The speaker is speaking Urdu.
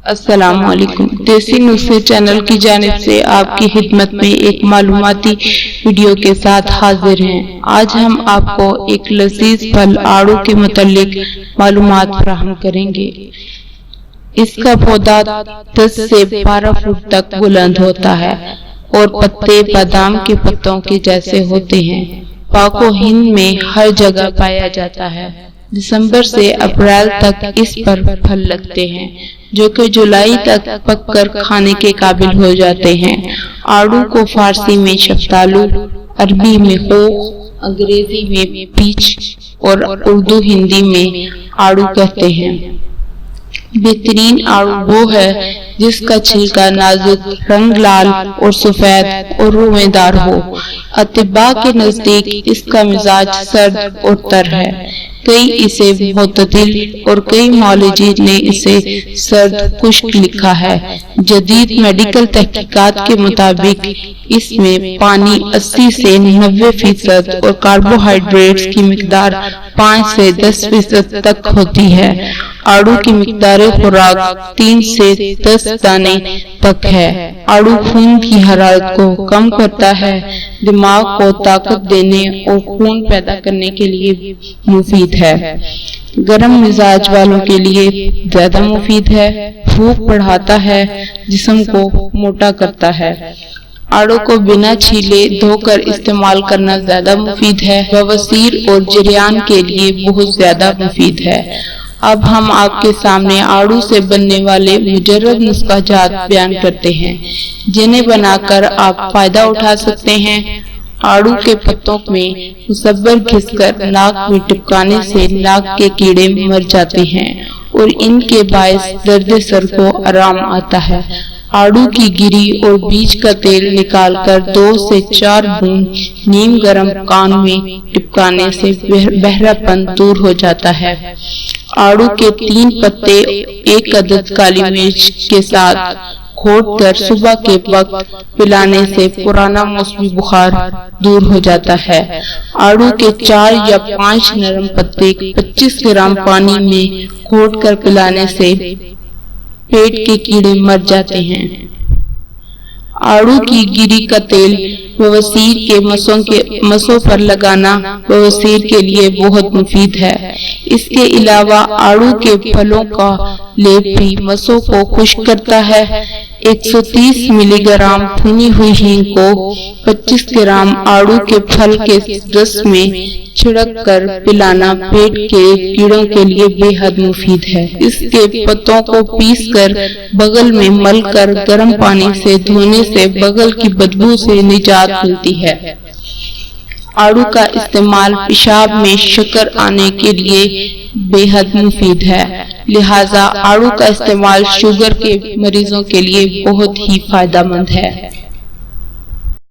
السلام علیکم۔ دیسی نسخے چینل کی جانب سے آپ کی خدمت میں ایک معلوماتی ویڈیو کے ساتھ حاضر ہیں۔ آج ہم آپ کو ایک لذیذ پھل آڑو کے متعلق معلومات فراہم کریں گے۔ اس کا پودا 10 سے 12 فٹ تک بلند ہوتا ہے اور پتے بادام کے پتوں کے جیسے ہوتے ہیں۔ پاک و ہند میں ہر جگہ پایا جاتا ہے۔ دسمبر سے اپریل تک اس پر پھل لگتے ہیں، جو کہ جولائی تک پک کر کھانے کے قابل ہو جاتے ہیں۔ آڑو کو فارسی میں شفتالو، عربی میں خوخ، انگریزی میں پیچ اور اردو ہندی میں آڑو کہتے ہیں۔ بہترین آڑو وہ ہے جس کا چھلکا نازک، رنگ لال اور سفید اور روئیں دار ہو۔ اطباء کے نزدیک اس کا مزاج سرد اور تر ہے۔ کئی اسے معتدل اور کئی معالجین نے اسے سرد خشک لکھا ہے۔ جدید میڈیکل تحقیقات کے مطابق اس میں پانی 80 سے 90% اور کاربوہائیڈریٹس کی مقدار 5 سے 10% تک ہوتی ہے۔ آڑو کی مقدار خوراک 3 سے 10 دانے تک ہے۔ آڑو خون کی حرارت کو کم کرتا ہے، دماغ کو طاقت دینے اور خون پیدا کرنے کے لیے مفید ہے۔ گرم مزاج والوں کے لیے زیادہ مفید ہے۔ بھوک بڑھاتا ہے، جسم کو موٹا کرتا ہے۔ آڑو کو بنا چھیلے دھو کر استعمال کرنا زیادہ مفید ہے۔ بواسیر اور جریان کے لیے بہت زیادہ مفید ہے۔ اب ہم آپ کے سامنے آڑو سے بننے والے مجرب نسخہ جات بیان کرتے ہیں، جنہیں بنا کر آپ فائدہ اٹھا سکتے ہیں۔ آڑو کے پتوں میں مصبر گھس کر ناک میں ٹپکانے سے ناک کے کیڑے مر جاتے ہیں اور ان کے باعث درد سر کو آرام آتا ہے۔ آڑو کی گری اور بیج کا تیل نکال کر 2 سے 4 بوند نیم گرم کان میں ٹپکانے سے بہرا پن دور ہو جاتا ہے۔ آڑو کے 3 پتے 1 عدد کالی مرچ کے ساتھ گھوٹ کر صبح کے وقت پلانے سے پرانا موسمی بخار دور ہو جاتا ہے۔ آڑو کے 4 یا 5 نرم پتے 25 گرام پانی میں گھوٹ کر پلانے سے پیٹ کے کیڑے مر جاتے ہیں۔ آڑو کی گری کا تیل بواسیر کے مسوں پر لگانا بواسیر کے لیے بہت مفید ہے۔ اس کے علاوہ آڑو کے پھلوں کا لیپ بھی مسوں کو خشک کرتا ہے۔ 130 ملی گرام بھنی ہوئی ہینگ کو 25 گرام آڑو کے پھل کے رس میں چھڑک کر پلانا پیٹ کے کیڑوں کے لیے بے حد مفید ہے۔ اس کے پتوں کو پیس کر بغل میں مل کر گرم پانی سے دھونے سے بغل کی بدبو سے نجات ملتی ہے۔ آڑو کا استعمال پیشاب میں شکر آنے کے لیے بے حد مفید ہے، لہذا آڑو کا استعمال شوگر کے مریضوں کے لیے بہت ہی فائدہ مند ہے۔